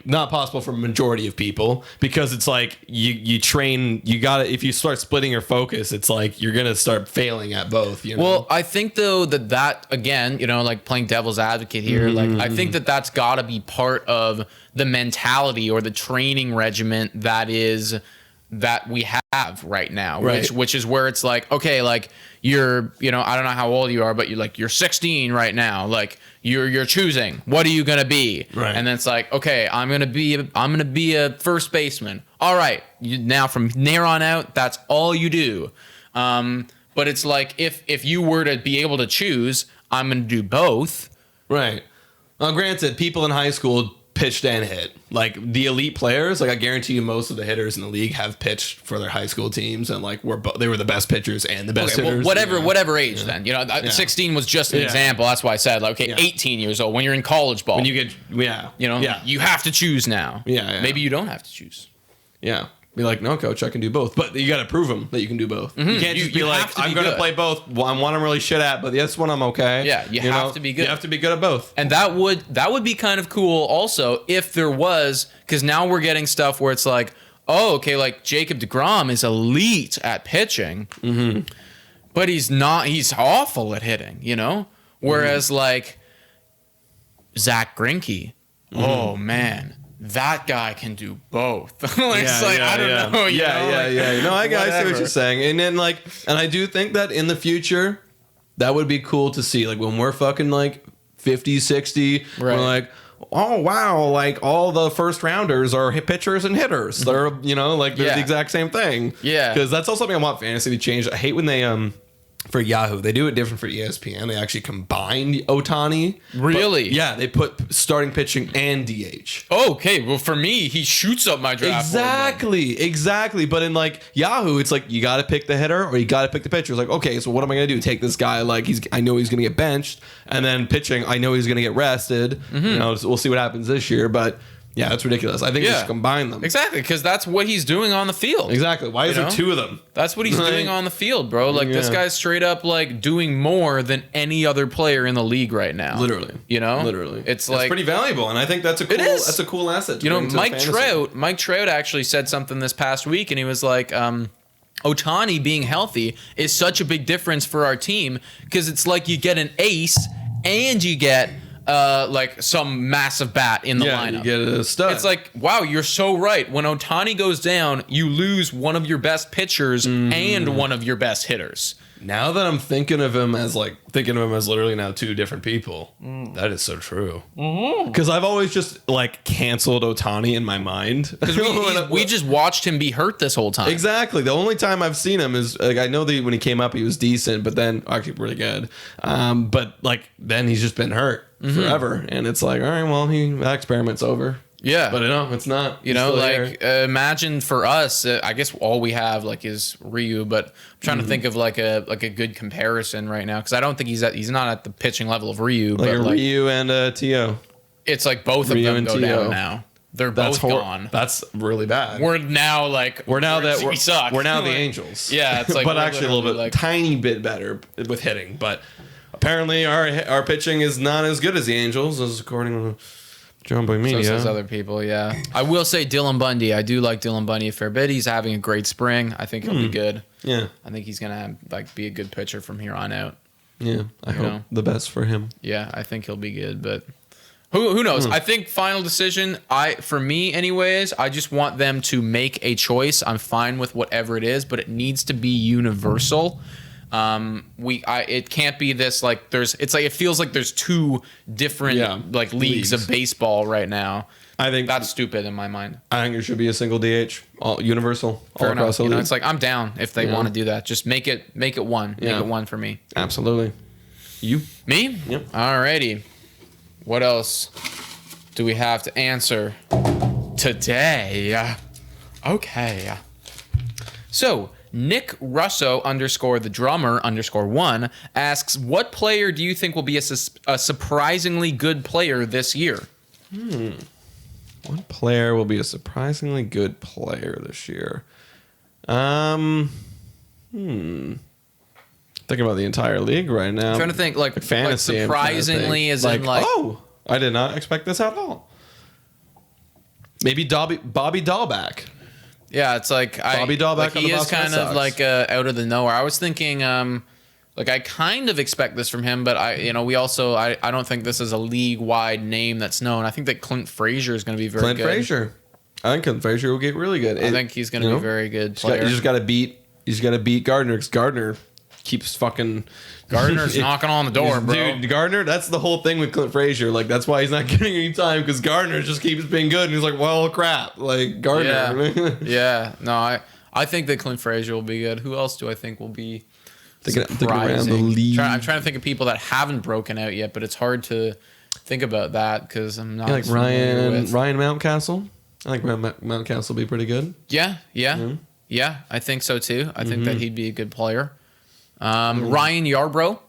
not possible for a majority of people because it's like you train, you gotta, if you start splitting your focus, it's like you're gonna start failing at both, you know? Well, I think though that again, like playing devil's advocate here, like I think that's gotta be part of the mentality or the training regimen that we have right now, right. which is where it's like, okay, like you're, I don't know how old you are, but you're 16 right now, like you're choosing what are you gonna be, right? And then it's like, okay, I'm gonna be a first baseman. All right, now from there on out, that's all you do. But it's like if you were to be able to choose, I'm gonna do both. Right. Well, granted, people in high school pitched and hit. Like the elite players, like I guarantee you most of the hitters in the league have pitched for their high school teams and like they were the best pitchers and the best hitters. Well, whatever age then. 16 was just an example. That's why I said like, okay, 18 years old when you're in college ball. When you get you have to choose now. Yeah. Maybe you don't have to choose. Yeah. Be like, no, coach, I can do both. But you got to prove them that you can do both. Mm-hmm. You can't just be like, I'm going to play both. One I'm really shit at, but this one I'm okay. Yeah, you have to be good. You have to be good at both. And that would be kind of cool also if there was, because now we're getting stuff where it's like, oh, okay, like Jacob deGrom is elite at pitching, but he's awful at hitting, Whereas like Zach Greinke, oh man, that guy can do both. I don't know. Yeah. No, I see what you're saying. And then and I do think that in the future, that would be cool to see. Like when we're fucking like 50, 60, we're like, oh wow, like all the first rounders are pitchers and hitters. They're they're the exact same thing. Yeah. Because that's also something I want fantasy to change. I hate when they for Yahoo, they do it different for ESPN. They actually combine Ohtani. Really? Yeah, they put starting pitching and DH. Okay, well for me, he shoots up my draft board. Exactly. But in like Yahoo, it's like you got to pick the hitter or you got to pick the pitcher. It's like, okay, so what am I going to do? Take this guy like I know he's going to get benched, and then pitching, I know he's going to get rested. So we'll see what happens this year, but. Yeah, that's ridiculous. I think you should combine them. Exactly, because that's what he's doing on the field. Exactly. Why is there two of them? That's what he's doing on the field, bro. Like, this guy's straight up, like, doing more than any other player in the league right now. Literally. Literally. It's like... pretty valuable, and I think that's a cool asset to bring to fantasy. Mike Trout actually said something this past week, and he was like... Ohtani being healthy is such a big difference for our team because it's like you get an ace and you get... like some massive bat in the lineup. You get a stud. It's like, wow, you're so right. When Ohtani goes down, you lose one of your best pitchers and one of your best hitters. Now that I'm thinking of him as literally now two different people, that is so true. Because I've always just like canceled Ohtani in my mind. Because we just watched him be hurt this whole time. Exactly. The only time I've seen him is like I know that when he came up, he was decent, but then actually pretty good. But like then he's just been hurt forever, and it's like, all right, well, that experiment's over. Yeah, but no, it's not. Imagine for us, I guess all we have like is Ryu, but I'm trying to think of like a good comparison right now because I don't think he's not at the pitching level of Ryu. Like but Ryu and Tio. It's like both of them go down now. They're both gone. That's really bad. We suck. We're now the Angels. Yeah, it's like, but actually a little bit, tiny bit better with hitting. But apparently our pitching is not as good as the Angels, as according to John Boy Media. So says other people, yeah. I will say Dylan Bundy. I do like Dylan Bundy a fair bit. He's having a great spring. I think he'll be good. Yeah. I think he's gonna be a good pitcher from here on out. Yeah, I hope the best for him. Yeah, I think he'll be good, but who knows? I think final decision. For me, anyways, I just want them to make a choice. I'm fine with whatever it is, but it needs to be universal. It can't be this like it feels like there's two different leagues of baseball right now. I think that's stupid in my mind. I think it should be a single DH, all universal, Fair all across the league. It's like I'm down if they want to do that. Just make it one. Make it one for me. Absolutely. You. Me? Yep. Alrighty. What else do we have to answer today? Okay. So, Nick Russo _the drummer _1 asks, what player do you think will be a surprisingly good player this year? What player will be a surprisingly good player this year? Thinking about the entire league right now. I'm trying to think, like fantasy. like surprisingly, as in like, oh, I did not expect this at all. Maybe Bobby Dahlback. Yeah, it's like Bobby Dahlback like on he the is Boston kind Red of Sox. like out of the nowhere. I was thinking, like I kind of expect this from him, but we also I don't think this is a league wide name that's known. I think that Clint Frazier is going to be very good. Clint Frazier. I think Clint Frazier will get really good. I think he's going to be a very good You player. just got to beat. You just got to beat Gardner because Gardner keeps fucking. Gardner's knocking on the door, bro. Dude, Gardner, that's the whole thing with Clint Frazier. Like, that's why he's not getting any time because Gardner just keeps being good. And he's like, well, crap. Like, Gardner. Yeah. No, I think that Clint Frazier will be good. Who else do I think will be Thinking around the league. I'm trying to think of people that haven't broken out yet, but it's hard to think about that because I'm not like familiar with- Ryan Mountcastle. I think Mountcastle will be pretty good. Yeah. I think so too. I think that he'd be a good player. Ryan Yarbrough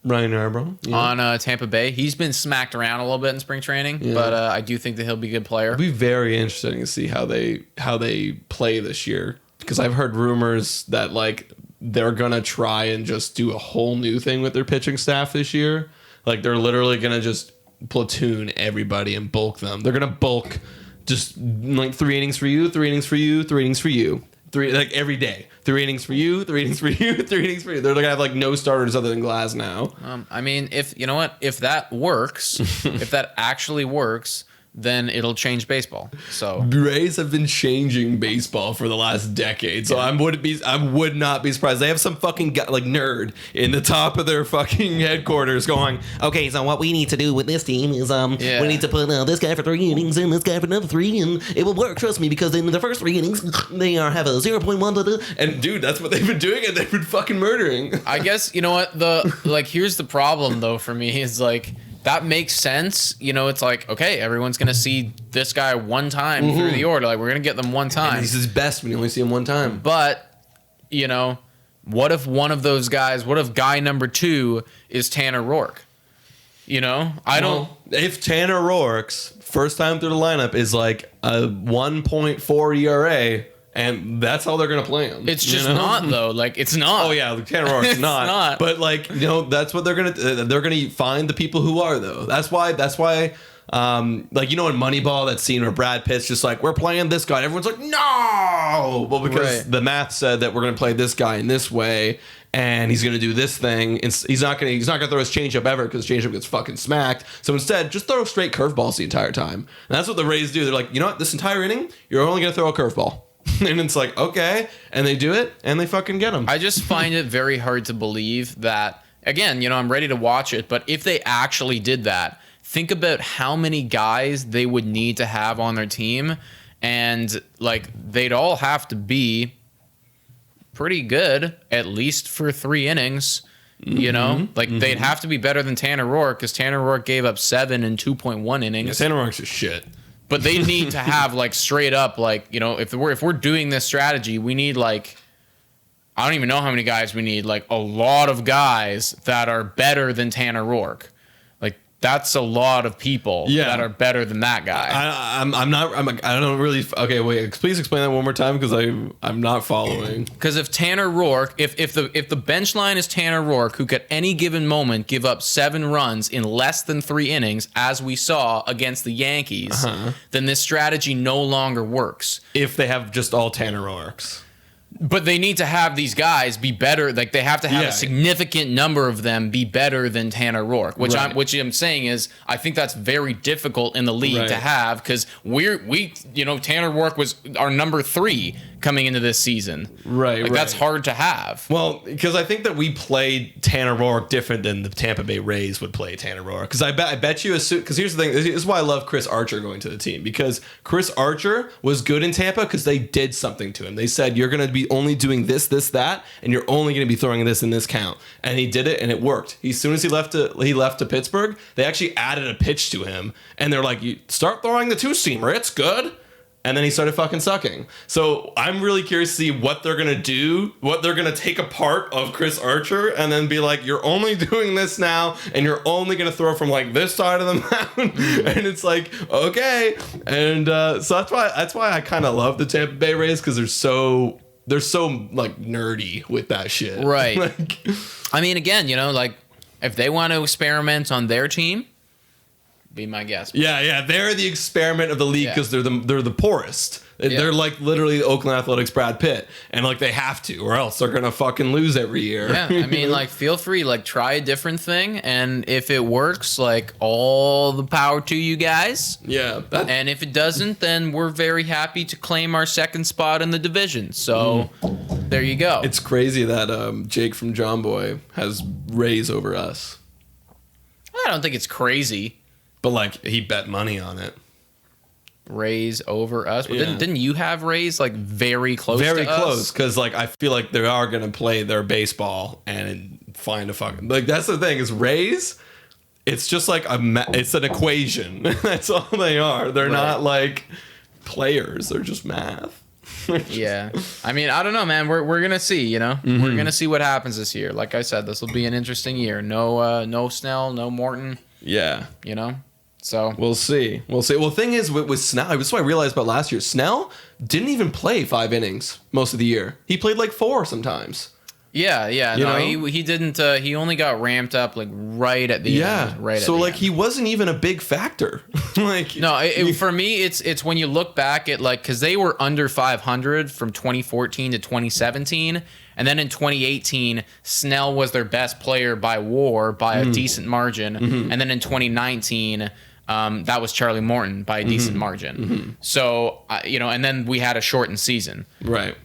Ryan Yarbrough on Tampa Bay. He's been smacked around a little bit in spring training, but I do think that he'll be a good player. It'll be very interesting to see how they play this year because I've heard rumors that like they're gonna try and just do a whole new thing with their pitching staff this year. Like they're literally gonna just platoon everybody and bulk them. They're gonna bulk just like 3 innings for you, 3 innings for you, 3 innings for you. 3 like every day. 3 innings for you, 3 innings for you, 3 innings for you. They're gonna have like no starters other than Glass now. I mean, if you know what, if that works, if that actually works, then it'll change baseball. So Rays have been changing baseball for the last decade, so I would not be surprised. They have some fucking guy, like nerd in the top of their fucking headquarters going, okay, so what we need to do with this team is we need to put this guy for 3 innings and this guy for another 3, and it will work. Trust me, because in the first 3 innings they have a 0.1. And dude, that's what they've been doing, and they've been fucking murdering. I guess you know what here's the problem though for me is like. That makes sense. You know, it's like, okay, everyone's going to see this guy one time through the order. Like, we're going to get them one time. And he's his best when you only see him one time. But, you know, what if one of those guys, what if guy number 2 is Tanner Roark? You know, If Tanner Roark's first time through the lineup is like a 1.4 ERA, and that's how they're going to play him. It's just not, though. Like, it's not. Oh, yeah, Tanner Roark's not. But, like, you know, that's what they're going to... They're going to find the people who are, though. That's why... like, you know, in Moneyball, that scene where Brad Pitt's just like, we're playing this guy. And everyone's like, no! Well, because the math said that we're going to play this guy in this way, and he's going to do this thing. And he's not going to throw his changeup ever because changeup gets fucking smacked. So instead, just throw straight curveballs the entire time. And that's what the Rays do. They're like, you know what? This entire inning, you're only going to throw a curveball. And it's like, okay. And they do it, and they fucking get them. I just find it very hard to believe that, again, you know, I'm ready to watch it, but if they actually did that, think about how many guys they would need to have on their team, and, like, they'd all have to be pretty good, at least for 3 innings. You know, like they'd have to be better than Tanner Roark because Tanner Roark gave up 7 in 2.1 innings. Yeah, Tanner Roark's a shit. But they need to have like straight up, like, you know, if we're doing this strategy, we need like, I don't even know how many guys we need, like a lot of guys that are better than Tanner Roark. Like that's a lot of people that are better than that guy. I don't really. Okay, wait. Please explain that one more time because I'm not following. Because if Tanner Roark, if the bench line is Tanner Roark, who could at any given moment give up 7 runs in less than 3 innings, as we saw against the Yankees, then this strategy no longer works. If they have just all Tanner Roarks. But they need to have these guys be better. Like they have to have a significant number of them be better than Tanner Roark. Which I'm saying is I think that's very difficult in the league to have because we Tanner Roark was our number 3 coming into this season. Right, Like, that's hard to have. Well, because I think that we played Tanner Roark different than the Tampa Bay Rays would play Tanner Roark. Because I bet you, because here's the thing, this is why I love Chris Archer going to the team. Because Chris Archer was good in Tampa because they did something to him. They said, you're going to be only doing this, that, and you're only going to be throwing this in this count. And he did it, and it worked. As soon as he left to Pittsburgh, they actually added a pitch to him. And they're like, you start throwing the two-seamer, it's good. And then he started fucking sucking. So I'm really curious to see what they're going to do, what they're going to take apart of Chris Archer and then be like, you're only doing this now and you're only going to throw from like this side of the mound. And it's like, okay. And so that's why I kind of love the Tampa Bay Rays because they're so like nerdy with that shit. Right. Like, I mean, again, like if they want to experiment on their team, be my guest. Yeah, they're the experiment of the league because they're the poorest. They're like literally the Oakland Athletics Brad Pitt, and like they have to, or else they're gonna fucking lose every year. Yeah, I mean, like feel free, like try a different thing, and if it works, like all the power to you guys. Yeah, and if it doesn't, then we're very happy to claim our second spot in the division. So there you go. It's crazy that Jake from John Boy has Rays over us. I don't think it's crazy. But like he bet money on it. Rays over us. Well, didn't you have Rays like very close? Very to close, us? because like I feel like they are gonna play their baseball and find a fucking like that's the thing is Rays. It's just like it's an equation. That's all they are. They're not like players. They're just math. Yeah, I mean, I don't know, man. We're gonna see. We're gonna see what happens this year. Like I said, this will be an interesting year. No Snell, no Morton. Yeah. So we'll see. Well, the thing is with Snell, that's what I realized about last year. Snell didn't even play 5 innings most of the year. He played like 4 sometimes. Yeah. He didn't. He only got ramped up like right at the end. Right. So like he wasn't even a big factor. Like no, for me, it's when you look back at like because they were under 500 from 2014 to 2017. And then in 2018, Snell was their best player by WAR by a decent margin. And then in 2019, that was Charlie Morton by a decent margin. So, and then we had a shortened season. Right.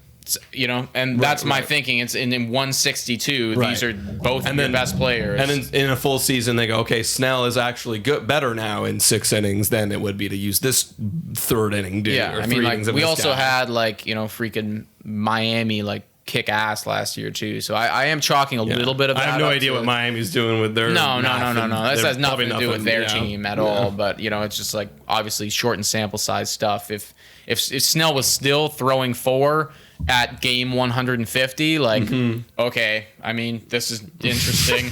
And that's my thinking. It's in 162. These are both of their best players. And then in a full season, they go, okay, Snell is actually better now in 6 innings than it would be to use this 3rd inning dude. Yeah, I mean, like we also had like, freaking Miami, like, kick ass last year too, so I am chalking a little bit of that. I have no idea what Miami's doing with their no. That has nothing to do with their team at all. But it's just like obviously shortened sample size stuff. If Snell was still throwing 4 at game 150, like okay, I mean this is interesting.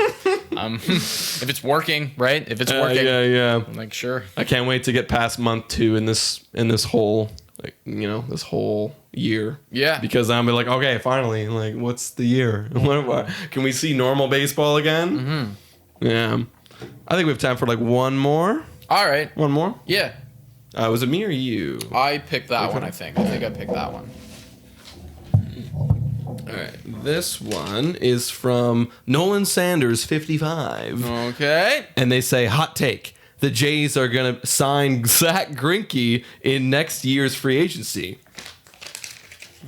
If it's working, right? If it's working, I'm like sure. I can't wait to get past month 2 in this whole this whole year. Yeah. Because I'm like, okay, finally, like, what's the year? Can we see normal baseball again? Yeah. I think we have time for like one more. All right. One more? Yeah. Was it me or you? I picked that one, I think. I picked that one. All right. This one is from Nolan Sanders, 55. Okay. And they say, hot take. The Jays are going to sign Zach Greinke in next year's free agency.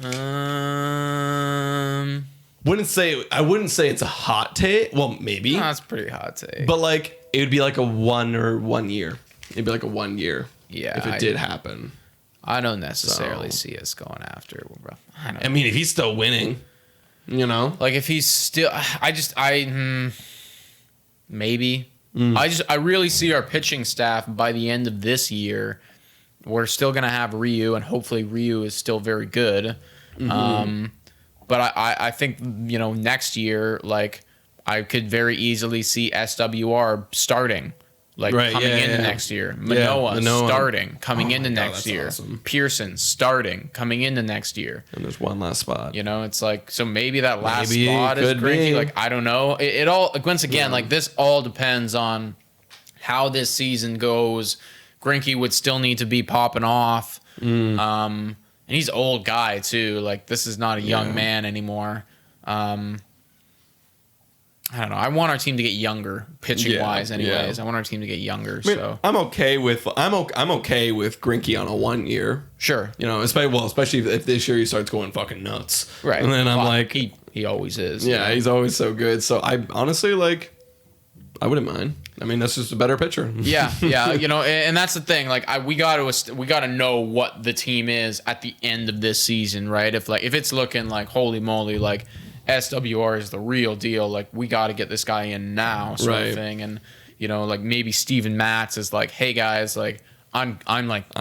I wouldn't say it's a hot take. Well, maybe. No, that's a pretty hot take. But like it would be like a 1 year. It'd be like a 1 year. Yeah. If it did happen. I don't necessarily see us going after. I mean, if he's still winning, like if he's still, maybe. I really see our pitching staff by the end of this year. We're still gonna have Ryu, and hopefully Ryu is still very good. But I think next year, like I could very easily see SWR starting, like coming into next year. Manoa starting, coming into next year. Awesome. Pearson starting, coming into next year. And there's one last spot. It's like so maybe that last spot is Greinke. Like I don't know. It all once again like this all depends on how this season goes. Greinke would still need to be popping off. And he's an old guy too. Like this is not a young man anymore. I don't know. I want our team to get younger, pitching wise. Anyways, I want our team to get younger. I mean, So I'm okay with Greinke on a 1 year. sure, Especially if this year he starts going fucking nuts. right. And then I'm Well, like, he always is. yeah, he's always so good. So I honestly I wouldn't mind. I mean, that's just a better pitcher. Yeah, and that's the thing. Like, we got to know what the team is at the end of this season, right? If it's looking like holy moly, like SWR is the real deal. Like, we got to get this guy in now, sort of thing. And like maybe Steven Matz is like, hey guys, like I'm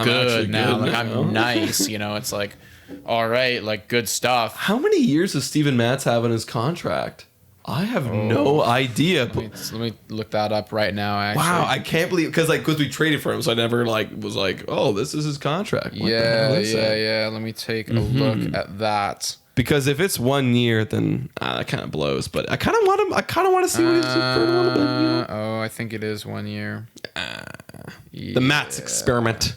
good now. Like I'm nice. It's like, all right, like good stuff. How many years does Steven Matz have on his contract? I have no idea. Let me look that up right now. Actually, wow, I can't believe because we traded for him, so I never was like, oh, this is his contract. What the hell is that? Yeah. Let me take a look at that. Because if it's 1 year, then that kind of blows. But I kind of want him. I kind of want to see what he's for a little bit. Oh, I think it is 1 year. The Matz experiment.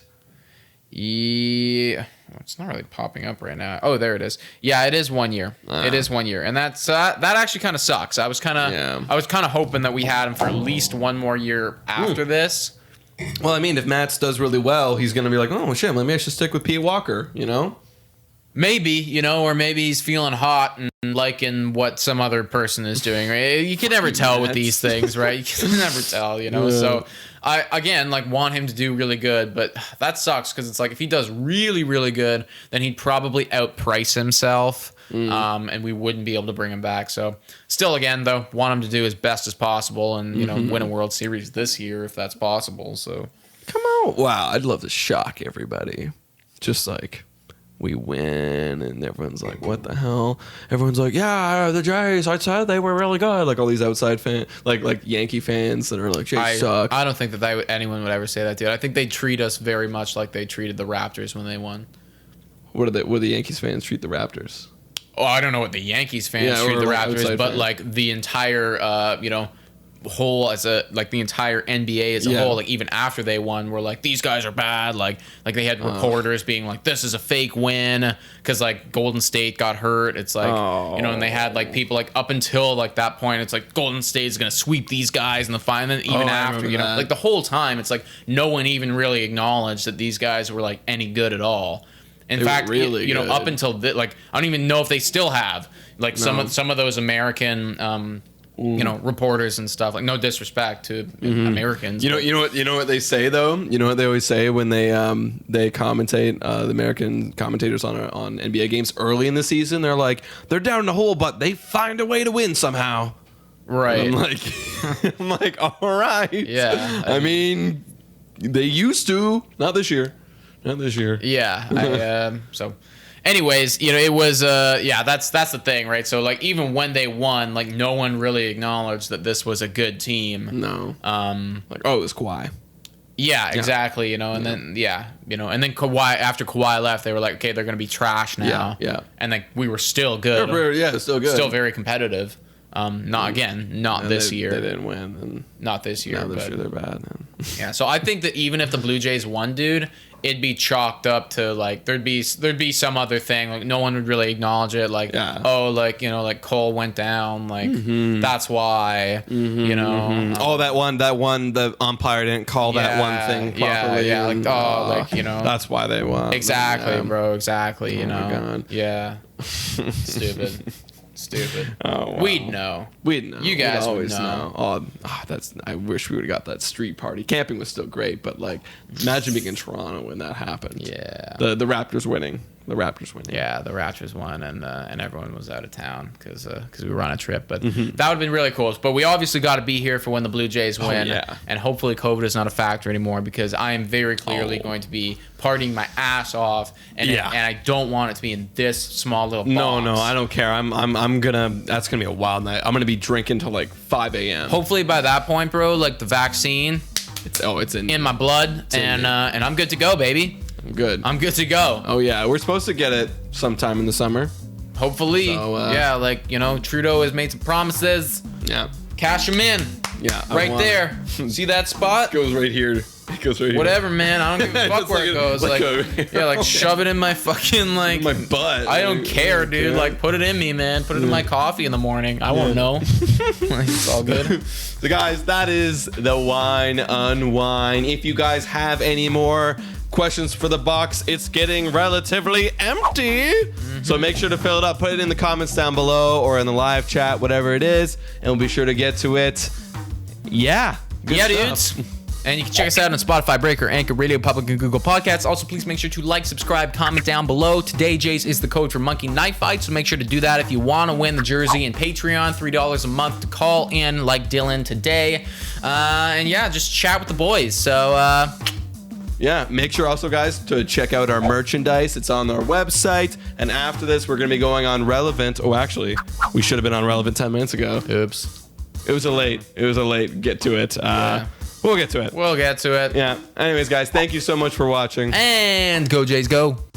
Yeah, it's not really popping up right now. Oh, there it is. Yeah, it is 1 year. It is 1 year, and that actually kind of sucks. I was kind of hoping that we had him for at least one more year after this. Well, I mean, if Matz does really well, he's going to be like, oh shit, maybe I should stick with Pete Walker. Maybe, or maybe he's feeling hot and liking what some other person is doing, right? You can never tell with these things, right? You can never tell, Yeah. So I, again, want him to do really good, but that sucks because it's like if he does really, really good, then he'd probably outprice himself, and we wouldn't be able to bring him back. So still, again, though, want him to do as best as possible and, win a World Series this year if that's possible. So come on. Wow, I'd love to shock everybody. Just like... we win, and everyone's like, what the hell? Everyone's like, yeah, the Jays, I said they were really good. Like all these outside fans, like Yankee fans that are like, Jays suck. I don't think that anyone would ever say that, dude. I think they treat us very much like they treated the Raptors when they won. What do the Yankees fans treat the Raptors? Oh, I don't know what the Yankees fans treat the Raptors, but fans. The entire, whole the entire NBA as a whole, even after they won, were like, these guys are bad. Like they had reporters being like, this is a fake win because Golden State got hurt. It's like, and they had people up until that point, it's like Golden State is gonna sweep these guys in the final. And then even after, the whole time, it's like no one even really acknowledged that these guys were any good at all. In fact, really good. Up until I don't even know if they still have some of those American reporters and stuff. No disrespect to Americans. You know what they say though. You know what they always say when they commentate, the American commentators on NBA games early in the season. They're like, they're down in the hole, but they find a way to win somehow. Right. And I'm like, all right. Yeah. I mean, they used to. Not this year. Yeah. So. Anyways, it was that's the thing, right? So even when they won, no one really acknowledged that this was a good team. No. It was Kawhi. Yeah, exactly. Then and then Kawhi, after Kawhi left, they were like, okay, they're gonna be trash now. Yeah. And we were still good. Still good. Still very competitive. Not this year. They didn't win. And not this year. Now this year they're bad. Yeah. So I think that even if the Blue Jays won, dude, it'd be chalked up to there'd be some other thing, no one would really acknowledge it, Cole went down, that's why, that one the umpire didn't call that one thing properly, that's why they won. Exactly, bro, exactly. Oh my God. Yeah. Stupid. Oh, wow. We'd know. You guys would know. I wish we would have got that street party. Camping was still great, but imagine being in Toronto when that happened. Yeah. The Raptors winning. Yeah, the Raptors won, and everyone was out of town because we were on a trip. But that would have been really cool. But we obviously got to be here for when the Blue Jays win, and hopefully COVID is not a factor anymore because I am very clearly going to be partying my ass off, and I don't want it to be in this small little box. No, I don't care. That's gonna be a wild night. I'm gonna be drinking till 5 a.m. Hopefully by that point, bro, the vaccine, it's in my blood, and I'm good to go, baby. I'm good to go. Oh yeah, we're supposed to get it sometime in the summer. Hopefully. So, Trudeau has made some promises. Yeah. Cash them in. Yeah. Right there. See that spot? Goes right here. goes right here. Whatever, man. I don't give a fuck Just where it goes. Like shove it in my fucking like my butt. I don't care, dude. Yeah. Like put it in me, man. Put it in my coffee in the morning. I won't know. Like, it's all good. So guys, that is the Wine Unwind. If you guys have any more questions for the box, it's getting relatively empty. So make sure to fill it up. Put it in the comments down below or in the live chat, whatever it is, and we'll be sure to get to it. Yeah. Good stuff. Dudes. And you can check us out on Spotify, Breaker, Anchor, Radio Public, and Google Podcasts. Also, please make sure to like, subscribe, comment down below. Today, Jays is the code for Monkey Knife Fight, so make sure to do that if you want to win the jersey. And Patreon, $3 a month to call in like Dylan today. And yeah, just chat with the boys. So, yeah, make sure also, guys, to check out our merchandise. It's on our website. And after this, we're going to be going on Relevant. Oh, actually, we should have been on Relevant 10 minutes ago. oops. It was a late get to it. We'll get to it. We'll get to it. Yeah. Anyways, guys, thank you so much for watching. And go, Jays, go.